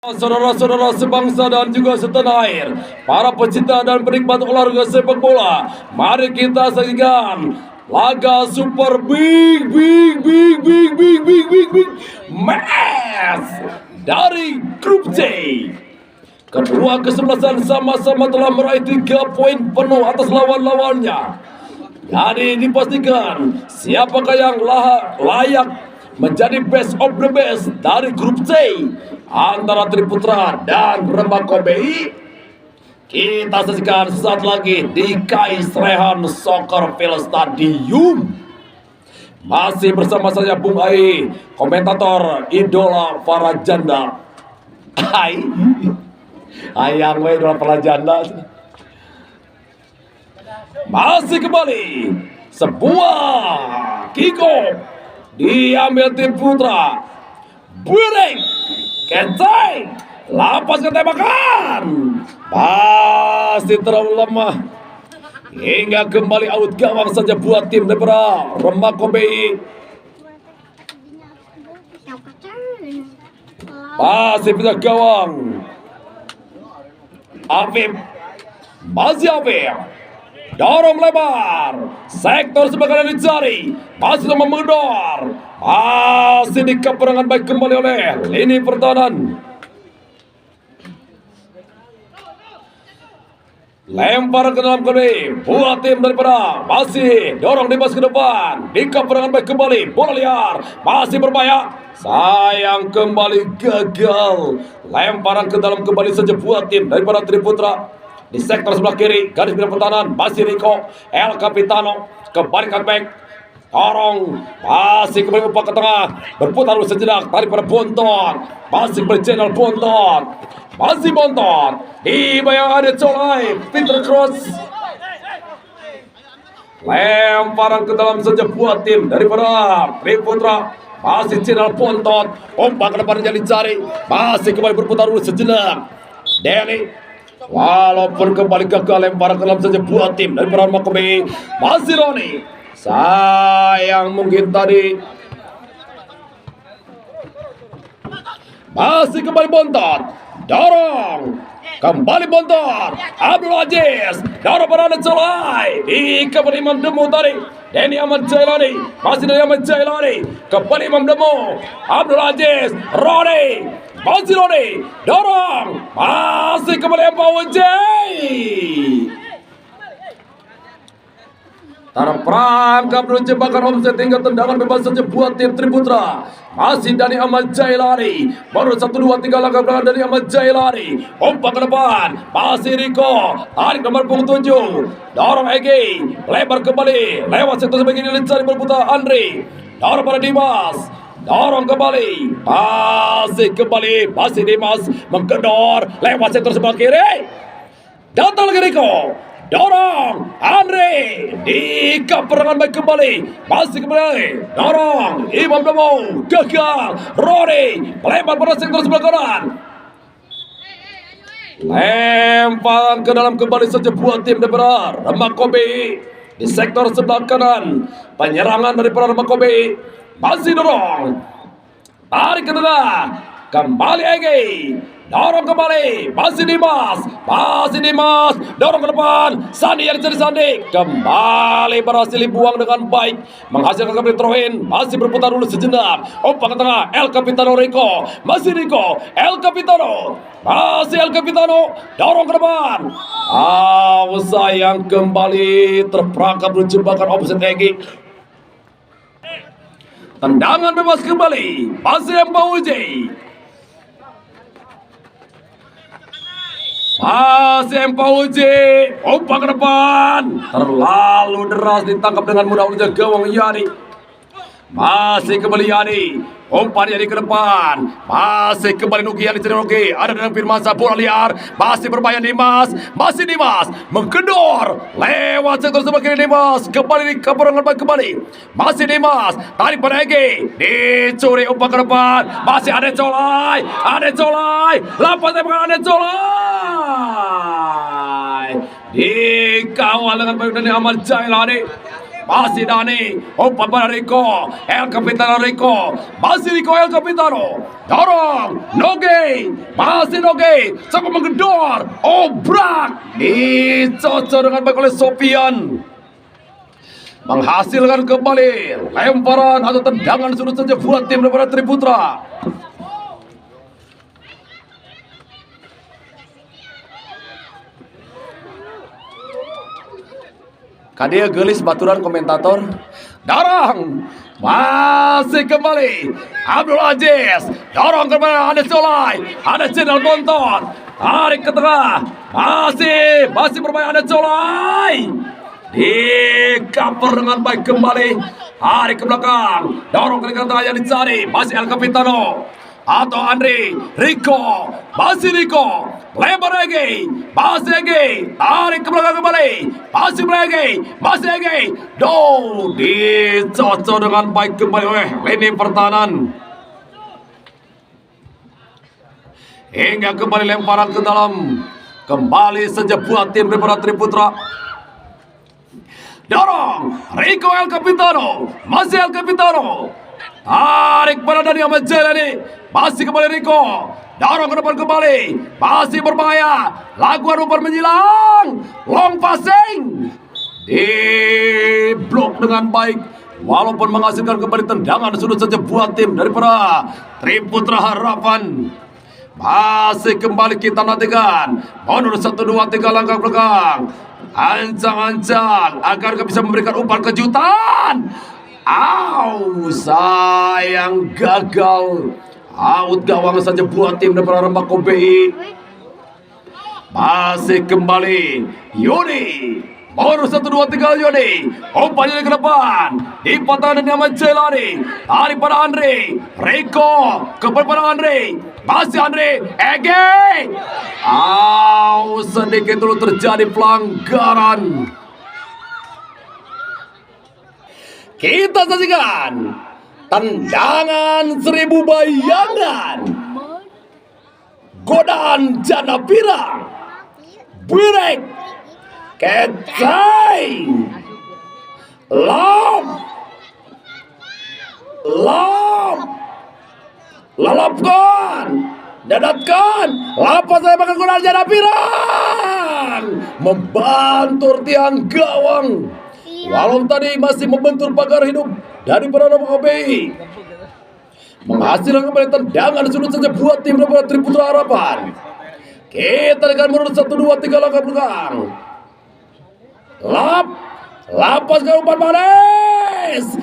Saudara-saudara sebangsa dan juga setanah air, para pecinta dan penikmat olahraga sepak bola, mari kita saksikan laga super big match dari grup C. Kedua kesebelasan sama-sama telah meraih 3 poin penuh atas lawan-lawannya. Jadi dipastikan siapakah yang layak menjadi best of the best dari grup C antara Triputra dan Rembako BI. Kita saksikan sesaat lagi di Kais Rehan Soccer Field Stadium. Masih bersama saya Bung Ai, komentator idola para janda. Hai, ayang we idola para janda. Masih kembali sebuah kick off diambil tim Putra. Bureng, Kenteng, lepaskan tembakan. Pasti terlalu lemah. Hingga kembali out gawang saja buat tim daripada Rembako BI. Masih pindah gawang. Afif, masih Afif. Dorong lebar, sektor sebelah kanan dicari, masih sama mengendor, masih dikeperangan baik kembali oleh lini pertahanan. Lempar ke dalam kiri, buat tim daripada masih dorong di bas ke depan, dikeperangan baik kembali, bola liar, masih berbahaya, sayang kembali gagal. Lemparan ke dalam kembali saja buat tim daripada Triputra. Di sektor sebelah kiri, garis bidang pertahanan, masih Rico, El Capitano, kembali back, dorong, masih kembali umpan ke tengah, berputar dulu sejenak, tarik pada Bonton, masih kembali channel Bonton, masih Bonton, dibayang ada Colai, Peter Cross, lemparan ke dalam saja buat tim daripada Triputra, masih channel Bonton, umpan ke depan yang dicari, masih kembali berputar dulu sejenak, Deli. Walaupun kembali gagal lemparan ke dalam saja buat tim dari Rembako BI. Masih Roni. Sayang mungkin tadi. Masih kembali Bontot. Dorong. Kembali Bontot. Abdul Aziz. Dorong pada Colai. Di kembali Imam Demu tadi. Denny Ahmad Jailani. Masih dari Ahmad Jailani. Kembali Imam Demu. Abdul Aziz. Roni. Masih Roni, dorong, masih kembali Empawajay. Terperangkap dalam jebakan omset hingga tendangan bebas saja buat tim Triputra. Masih Dani Ahmad Jailani, baru 1, 2, 3 langkah belakang dari Ahmad Jailani. Umpan ke depan, masih Rico, tarik nomor punggung 7, dorong Egi, lebar kembali, lewat sektor sebagai ini dicari berputar Andri, dorong pada Dimas. Dorong kembali, masih Dimas menggedor lewat sektor sebelah kiri. Datang lagi Rico, dorong Andre di keperangan baik kembali, masih kembali, dorong Imam Demo, gagal, Roni melebar pada sektor sebelah kanan. Lempar ke dalam kembali saja buat tim daripada Rembako BI di sektor sebelah kanan. Penyerangan daripada Rembako BI. Masih dorong, tarik ke tengah, kembali Egi, dorong kembali, masih Dimas, dorong ke depan, Sandi yang jadi Sandi, kembali berhasil dibuang dengan baik, menghasilkan kembali throw-in, masih berputar dulu sejenak, umpan ke tengah, El Capitano Rico, masih Rico, El Capitano, masih El Capitano, dorong ke depan, sayang kembali terperangkap di jebakan offset Egi. Tendangan bebas kembali, masih Empawajay. Masih Empawajay, umpan ke depan, terlalu deras ditangkap dengan mudah oleh gawang Yani. Masih kembali Yani, umpan Yani ke depan, masih kembali Nugi Yani cari Nugi, ada dalam Firmansyah, bola liar, masih berbahaya Dimas, masih Dimas, menggedor, lewat sektor sebelah kiri Dimas, kembali di keperangan baik kembali, masih Dimas, tarik pada Egi, dicuri umpan ke depan, masih ada Colai, lepas tembakan ada Colai, dikawal dengan baik dari Ahmad Jailani. masih Dani, umpan pada Rico, El Capitano Rico, masih Rico El Capitano, dorong, Noge, masih Noge, sampai menggedor, obrak, dicocok dengan baik oleh Sofian, menghasilkan kembali lemparan atau tendangan sudut saja buat tim daripada Triputra. Kadia gelis baturan komentator. Dorong, masih kembali Abdul Aziz, dorong kembali ada Solai, ada Channel Bontot, tarik ke tengah, masih bermain ada Solai, di cover dengan baik kembali, tarik ke belakang, dorong ke tengah yang dicari, masih El Capitano atau Andre, Rico, masih Rico, lebar lagi, masih lagi, tarik ke belakang kembali, masih lagi, dicocok dengan baik kembali oleh lini pertahanan. Hingga kembali lemparan ke dalam, kembali saja buat tim daripada Triputra. Dorong, Rico El Capitano, masih El Capitano, tarik pada Dani Ahmad Jailani, masih kembali Rico, dorong ke depan kembali, masih berbahaya, lakukan umpan menyilang, long passing, di blok dengan baik, walaupun menghasilkan kembali tendangan sudut saja buat tim daripada Triputra Harapan. Masih kembali kita nantikan, mundur 1, 2, 3 langkah belakang, ancang-ancang agar bisa memberikan umpan kejutan. Sayang gagal. Out gawang saja buat tim daripada Rembako BI. Masih kembali Yoni, baru 1, 2, 3 Yoni, umpannya ke depan, di patahan nama Jailani, tarik pada Andre, Rico, kepada Andre, masih Andre, Ege. Sedikit dulu terjadi pelanggaran. Kita saksikan tendangan 1000 bayangan, godaan jana pirang, birek, kecai, lalapkan, dadatkan, lapas saya pakai godaan jana pirang, membantur tiang gawang. Walau tadi masih membentur pagar hidup dari Rembako BI, menghasilkan kembali tendangan sudut saja buat tim daripada Triputra Harapan. Kita akan menurut 1, 2, 3 langkah belakang. Lapas ke umpan manis,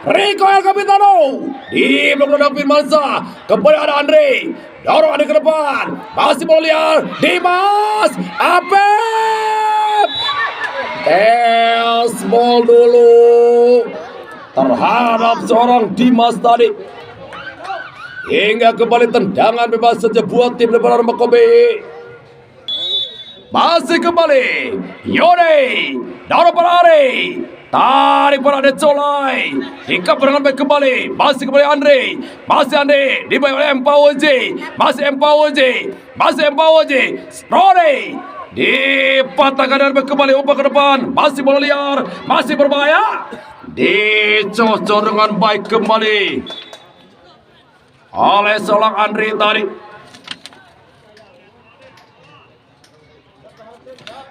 Rico El Capitano di belakang Firmansyah, kembali ada Andre, dorong Andre ke depan, masih bola liar, Dimas, Apep, tes ball dulu terhadap seorang Dimas tadi, hingga kembali tendangan bebas saja buat tim daripada Rembako BI. Masih kembali Yone, dorong pada Ari, tarik pada Decolai, hingga berangan baik kembali, masih kembali Andre, dibayar oleh Empawoji, masih Empawoji, Rode, dipatahkan dan kembali umpan ke depan, masih bola liar, masih berbahaya, dicocok dengan baik kembali oleh seorang Andre tadi.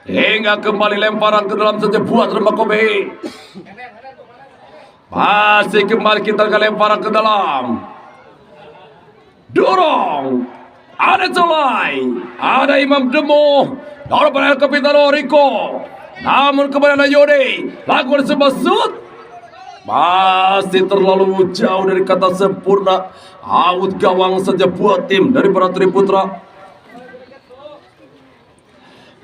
Hingga kembali lemparan ke dalam saja buat Rembako BI. Masih kembali kita akan lemparan ke dalam. Dorong. Ada Colai, ada Imam Demo, dorong pada El Capitano Rico. Namun kembali ada Yode, lakukan sebuah shoot. Masih terlalu jauh dari kata sempurna. Out gawang saja buat tim daripada Triputra.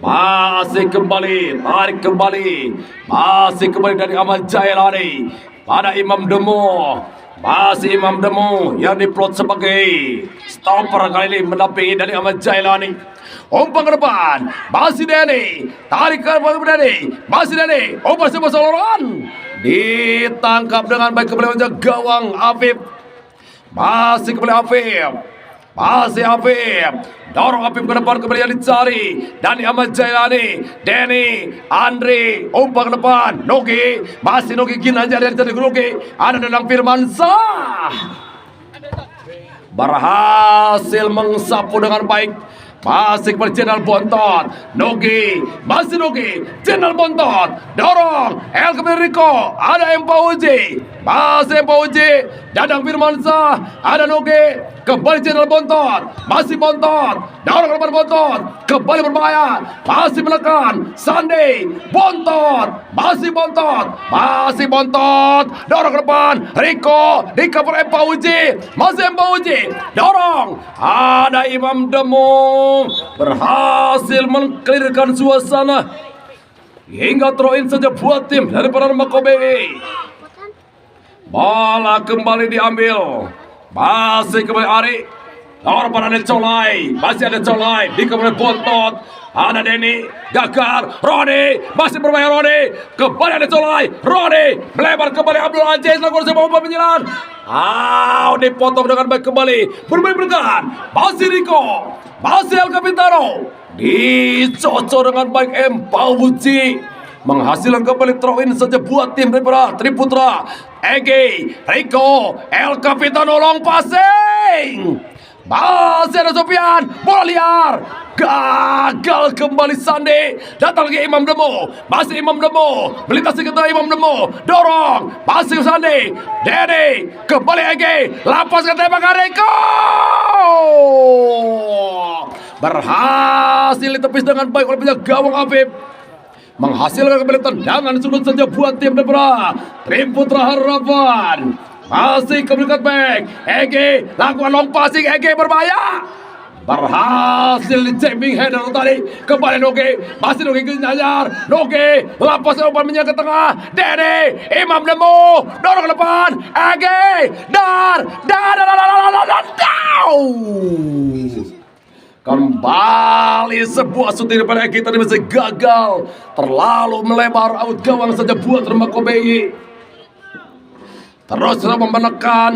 Masih kembali, tarik kembali, masih kembali dari Ahmad Jailani pada Imam Demo, masih Imam Demo yang diplot sebagai stopper kali ini mendampingi dari Ahmad Jailani. Umpan ke depan, masih Deni, tarik ke Deni, masih Deni, umpan sebuah saluran, ditangkap dengan baik kembali menjaga gawang Afif, masih kembali Afif. Masih Afif. Dorong Afif ke depan kembali yang dicari. Dani Ahmad Jailani. Denny. Andri. Umpan ke depan. Nugi. Masih Nugi Ginanjar yang jadi Nugi. Ada Danang Firmansyah. Berhasil mengsapu dengan baik. Masih kepada Jenal Bontot. Nugi. Masih Nugi. Jenal Bontot. Dorong. El kepada Riko. Ada Empauji. Masih Empauji. Dadang Firmansyah. Ada Nugi. Kembali Jenal Bontot. Masih Bontot. Dorong ke depan Bontot. Kembali berbahaya. Masih menekan. Sandi. Bontot. Masih Bontot. Masih Bontot. Dorong ke depan. Riko. Recover Empauji. Masih Empauji. Dorong. Ada Imam Demo. Berhasil mengklirkan suasana. Hingga throw-in saja buat tim dari Perarma Kobe. Bola kembali diambil. Masih kembali Ari. Dorong ada Colai. Masih ada Colai. Di kembali Bontot. Ada Denny. Gagar. Roni. Masih berbahaya Roni. Kembali ada Colai. Roni. Melebar kembali Abdul Aziz. Lakukan sebuah umpan penyerangan. Dipotong dengan baik kembali. Bermain bergan. Masih Riko. Masih El Capitano. Dicocok dengan baik Empauji. Menghasilkan kembali throw-in saja buat tim daripada Triputra. Egi, Riko, El Capitano long passing. Masih ada Sofian, bola liar. Gagal kembali Sandi. Datang lagi Imam Demo. Masih Imam Demo. Melintasi ke Imam Demo. Dorong. Masih Sandi. Denny. Kembali Egi. Lapaskan tembakan Riko. Berhasil ditepis dengan baik oleh penjaga gawang Afif. Menghasilkan kembali tendangan sudut saja buat tim Debra. Triputra Harapan. Masih kembali cutback. Egi lakukan long passing. Egi berbahaya. Berhasil di jamming header tadi. Kembali Nugi. Masih Nugi Ginanjar. Nugi. Lepas umpan menyerang ke tengah. Denny. Imam Demo. Dorong ke depan. Egi. Kembali sebuah shooting daripada Egi tadi masih gagal. Terlalu melebar out gawang saja buat Perarma Kobe. Terus menekan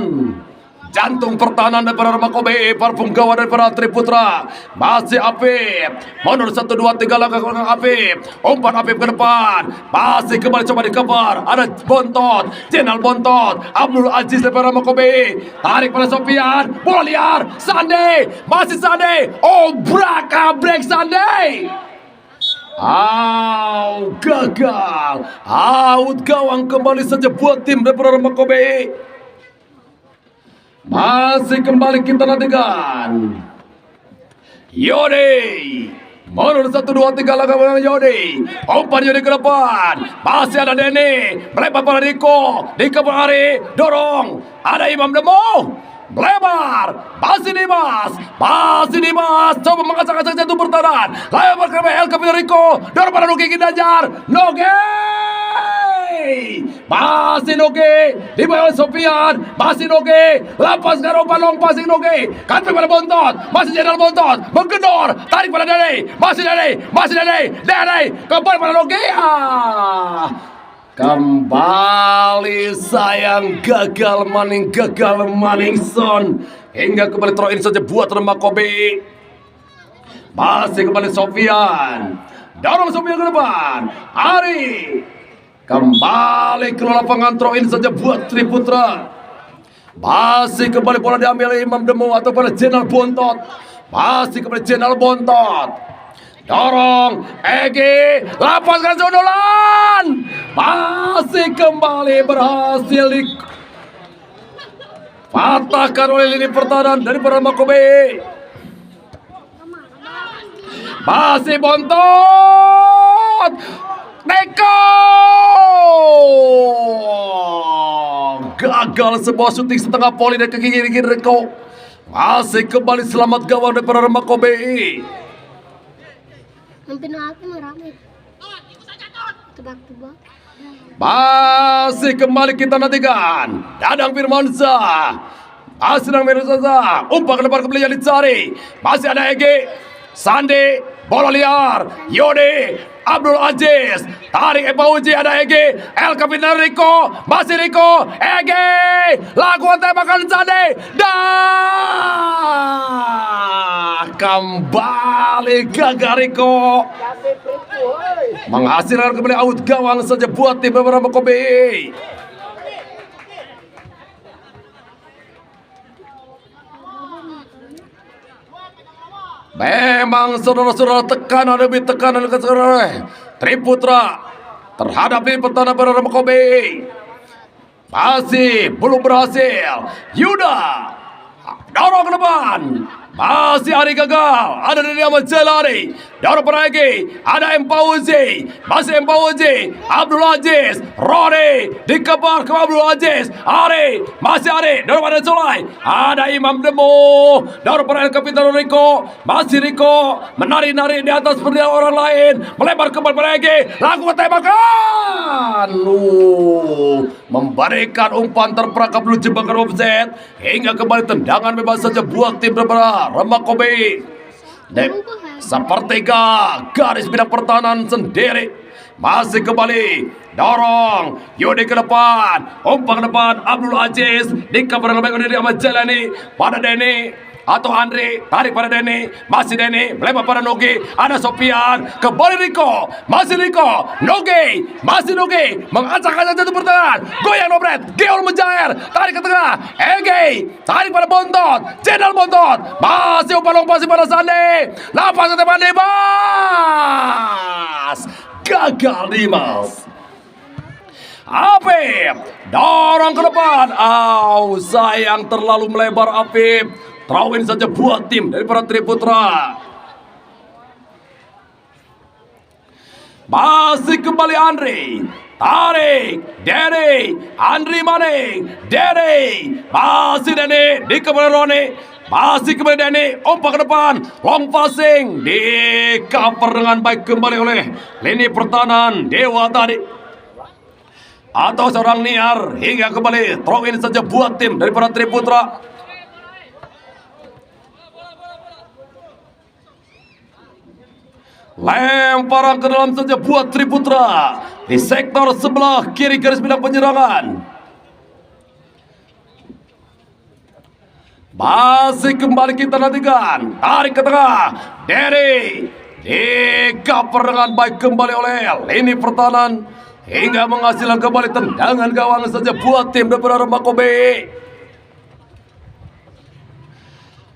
jantung pertahanan daripada Perarma Kobe. Para penggawa daripada Triputra. Masih Afif. Mundur 1, 2, 3 langkah ke belakang Afif. Umpan Afif ke depan. Masih kembali coba di cover. Ada Bontot. Jenal Bontot. Abdul Aziz daripada Perarma Kobe. Tarik pada Sofian. Bola liar. Sandi. Masih Sandi. Break Sandi. Gagal. Out gawang kembali saja buat tim daripada Perarma Kobe. Masih kembali kita nantikan Yodi. Mundur 1, 2, 3 langkah belakang Yodi. Umpan Yodi ke depan. Masih ada Denny. Melebar pada Riko. Riko Ari. Dorong. Ada Imam Demo. Melebar. Masih Dimas. Coba mengacak-acak jatuh bertahan. Lebar ke El Capitano Riko. Dorong pada Nugi Ginanjar. Masih Nugi. Di bawah Sofian. Masih Nugi. Lepaskan umpan long passing Nugi. Kantor pada Bontot. Masih Jenal Bontot. Menggedor. Tarik pada Denny. Masih Denny. Kembali pada Nugi. Kembali sayang gagal Maningson. Hingga kembali throw-in saja buat Perarma Kobe. Masih kembali Sofian. Dorong Sofian ke depan. Ari. Kembali ke lapangan throw-in saja buat Triputra. Masih kembali bola diambil oleh Imam Demo atau pada Jenal Bontot. Masih kembali Jenal Bontot. Dorong Egi. Lepaskan sundulan. Masih kembali berhasil dipatahkan oleh lini pertahanan dari Perarma Kobe. Masih Bontot. Neko. Gagal sebuah syuting setengah poli dan ke kiri Riko. Masih kembali selamat gawang dari Perarma Kobe. Masih kembali kita nantikan Dadang Firmansyah. Masih Dadang Firmansyah. Umpan ke depan kembali yang dicari. Masih ada Egi. Sandi. Bola liar. Yodi. Abdul Aziz. Tarik Empauji. Ada Egi. El Capitano Riko. Masih Riko. Egi. Lakukan tembakan Sandi. Dan kembali gagal Riko. Menghasilkan kembali out gawang saja buat tim beberapa Kobe. Memang saudara-saudara tekanan demi tekanan Triputra terhadap tim pertahanan beberapa Kobe. Masih belum berhasil. Yuda dorong ke depan. Masih Ari gagal. Ada dari Ahmad Jalani. Dorong peragi. Ada Empauzi. Masih Empauzi. Abdul Aziz. Roni. Dikebar ke Abdul Aziz. Ari. Masih Ari. Dorong pada Solai. Ada Imam Demo. Dorong peragi ke Peter Riko. Masih Riko. Menari-nari di atas seperti orang lain. Melebar kembali peragi. Lakukan tembakan. Memberikan umpan terperangkap belum jebakan offset. Hingga kembali tendangan bebas saja buat tim beberapa Rembang Kobe. Sepertiga garis bidang pertahanan sendiri. Masih kembali dorong Yudi ke depan, umpan ke depan Abdul Aziz dikabarkan oleh dari Ahmad Jalani pada Denny atau Andre, tarik pada Denny, masih Denny, melebar pada Nogi, ada Sofian, kembali Riko, masih Riko, Nogi, masih Nogi, mengacak-acak jatuh pertahanan, goyang Nobret, Geol menjair, tarik ke tengah, Ege, tarik pada Bontot, Jenderal Bontot, masih umpan lompasi pada Sandi, lapas ke depan Dimas, gagal Dimas. Apip, dorong ke depan, sayang terlalu melebar Apip. Terawin saja buat tim dari para Triputra. Masih kembali Andri. Tarik. Denny. Andri Maning. Denny. Masih Denny. Di kembali Roni. Masih kembali Denny. Umpan ke depan. Long passing. Di cover dengan baik kembali oleh lini pertahanan Dewa tadi. Atau seorang Niar. Hingga kembali. Terawin saja buat tim dari para Triputra. Lemparan ke dalam saja buat Triputra di sektor sebelah kiri garis bidang penyerangan. Masih kembali kita nantikan. Tarik ke tengah. Derry dikaper dengan baik kembali oleh lini pertahanan hingga menghasilkan kembali tendangan gawang saja buat tim daripada Rembang Kobe.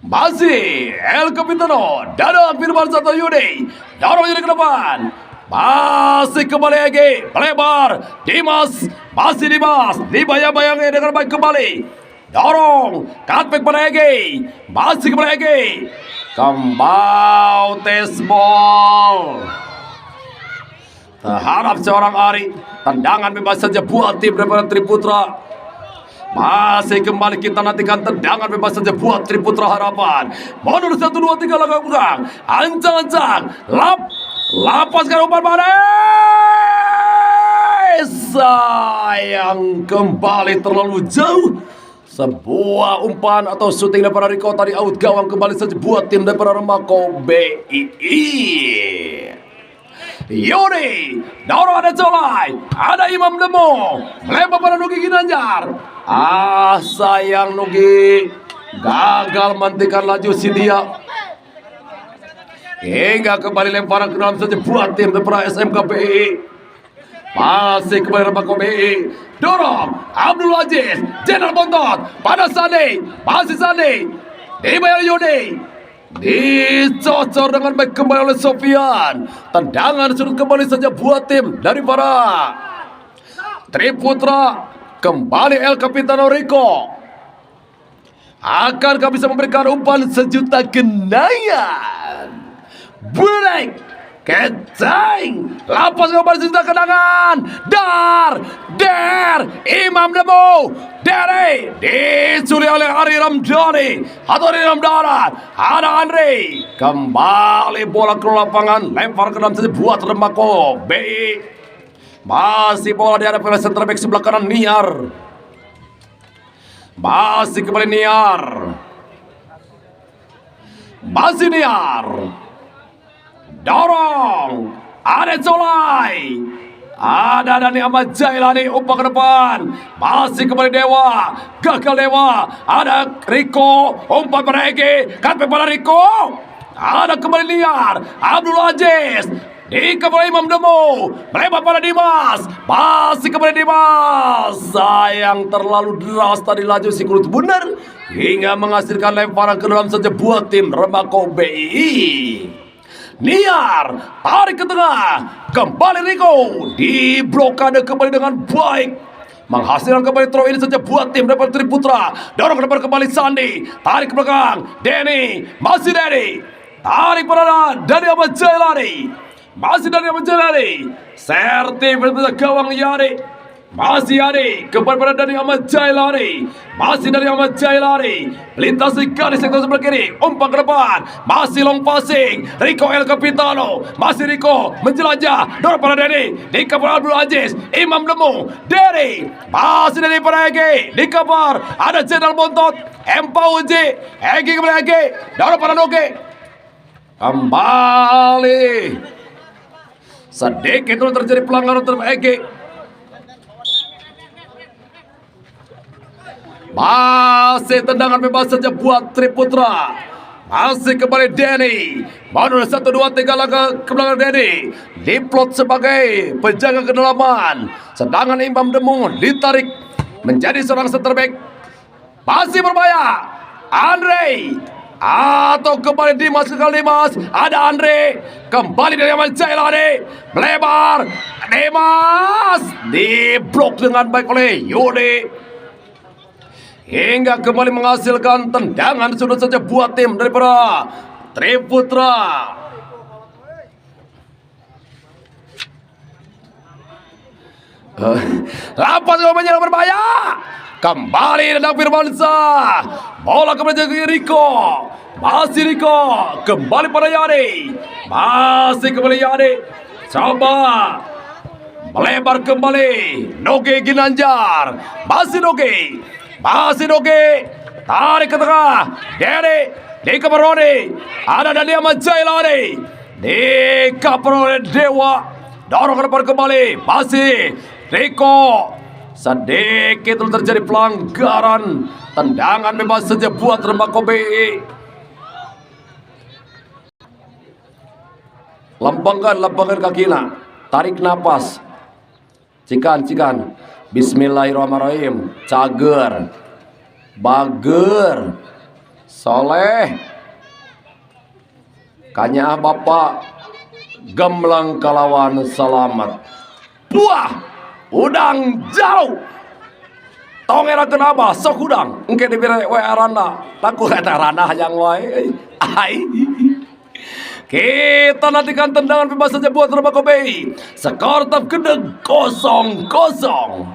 Masih El Capitano, Dadang Firman Satu Yudi, dorong Yudi ke depan. Masih kembali Egi, melebar, Dimas, masih Dimas, dibayang-bayangi dengan baik kembali. Dorong, cutback pada Egi, masih kembali Egi. Kembali tes ball. Terhadap seorang Ari, tendangan bebas saja buat tim daripada Triputra. Masih kembali kita nantikan tendangan bebas saja buat Triputra Harapan. Mundur 1, 2, 3 langkah belakang. Ancang-ancang. Lapaskan umpan badai. Sayang kembali terlalu jauh. Sebuah umpan atau syuting daripada Riko tadi out gawang kembali saja buat tim daripada Rembang Kobe. Yuri, dorong ada Colai, ada Imam Demo, melebar pada Nugi Ginanjar. Sayang Nugi, gagal menghentikan laju Sidia. Hingga kembali lemparan ke dalam saja buat tim daripada SMKPI. Masih kembali Rembang KPI. Dorong, Abdul Aziz, Jenderal Bontot, pada Sandi, masih Sandi, dibayar Yudi. Dicocor dengan baik kembali oleh Sofian. Tendangan sudut kembali saja buat tim dari para Triputra. Kembali El Capitano Rico. Akankah bisa memberikan umpan sejuta kenayan? Break. Keceng. Lapas kembali sejuta kenangan. Imam Demo. Derry dicuri oleh Ari Ramdhani atau Ari Ramdhani. Ada Andre. Kembali bola ke lapangan. Lempar ke dalam saja buat Rembang Kobe. Masih bola dihadapi oleh center back sebelah kanan Niar. Masih kembali Niar. Masih Niar. Dorong. Ada Colai. Ada Dani Ahmad Jailani, umpan ke depan. Masih kembali Dewa. Gagal Dewa. Ada Riko. Umpan pada Egi. Cut pada Riko. Ada kembali liar Abdul Aziz. Dikembali Imam Demo, melebar pada Dimas, masih kembali Dimas. Sayang terlalu deras tadi laju si Kulut benar hingga menghasilkan lemparan ke dalam saja buat tim Rembako BI. Niar tarik ke tengah, kembali Rico diblokade kembali dengan baik. Menghasilkan kembali throw ini saja buat tim Depok Triputra. Dorong ke depan kembali Sandi, tarik ke belakang Denny, masih Denny, tarik pada Dani Ahmad Jailani. Masih dari Ahmad Jailani, sertif pada gawang Yani. Masih Yani, kembali pada Dani Ahmad Jailani. Masih dari Ahmad Jailani, lintasi garis sektor sebelah kiri, umpan ke depan. Masih long passing, Rico El Capitano. Masih Rico menjelajah, dorong pada Denny, dikabar Abdul Aziz, Imam Demo, Denny. Masih dari pada Egi, dikabar, ada Jenderal Bontot, Empau Uji, Egi kembali Egi, dorong pada Noge. Kembali. Sedikit dulu terjadi pelanggaran terhadap Egi. Masih tendangan bebas saja buat Triputra. Masih kembali Denny. Baru 1, 2, 3 langkah ke belakang Denny. Diplot sebagai penjaga kedalaman. Sedangkan Imam Demo ditarik menjadi seorang center back. Masih berbahaya Andre. Atau kembali Dimas ke Dimas. Ada Andre. Kembali dari Ahmad Jailani. Melebar Dimas. Diblok dengan baik oleh Yudi. Hingga kembali menghasilkan tendangan sudah saja buat tim daripada Triputra. Lapas menyerang berbahaya. Kembali Dadang Firmansyah. Bola kembali ke Rico. Masih Rico. Kembali pada Yani. Masih kembali Yani. Coba melebar kembali Noge Ginanjar. Masih Noge. Masih Noge. Tarik ke tengah. Denny. Dikabaroni. Ada Dani Ahmad Jailani. Dikabaroni Dewa. Dorong ke depan kembali. Masih Rico. Sedikit terjadi pelanggaran. Tendangan bebas saja buat Rembako BI. Lempengkan kakinya. Tarik napas. Cikan. Bismillahirrahmanirrahim. Cager. Bager. Soleh. Kanya Bapak. Gemlang kalawan selamat. Buah. Udang jauh. Tongera kenapa? Sok udang. Engke diberi wa rana. Laku kata rana yang wae. Ai. Kita nantikan tendangan bebas saja buat Rembako BI. Skor tetap gede 0-0.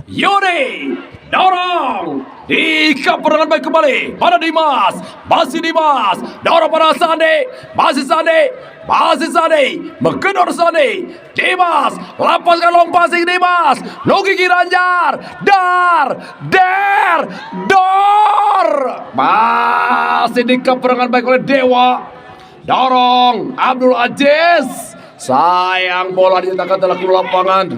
Yuri dorong. Dikaper dengan baik kembali pada Dimas. Masih Dimas. Dorong pada Sandi. Masih Sandi. Menggedor Sandi. Dimas. Lepaskan long passing Dimas. Nogi Giranjar. Dor. Masih dikaper dengan baik oleh Dewa. Dorong Abdul Aziz. Sayang bola dinyatakan dalam lapangan.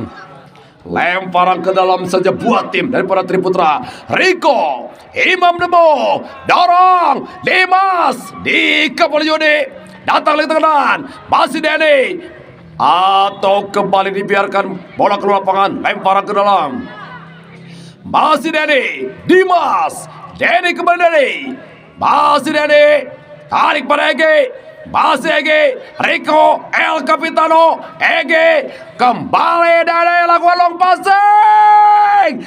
Lemparan ke dalam saja buat tim daripada Triputra. Rico, Imam Demo, dorong Dimas, dikepul Yudi, datang lagi kanan, masih Denny. Atau kembali dibiarkan bola keluar lapangan, lemparan ke dalam. Masih Denny, Dimas, Denny kembali Denny, masih Denny, tarik pada Ege. Masih Ege, Rico, El Capitano, Ege, kembali dari lakukan long passing.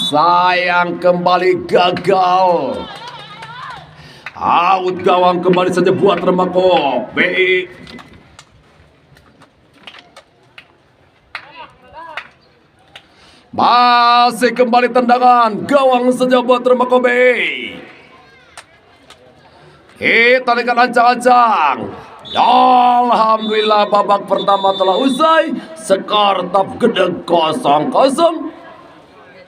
Sayang kembali gagal. Out gawang kembali saja buat Rembako BI. Masih kembali tendangan gawang saja buat Rembako BI. Kita lihat ancang-ancang. Alhamdulillah babak pertama telah usai. Skor tetap gede 0-0.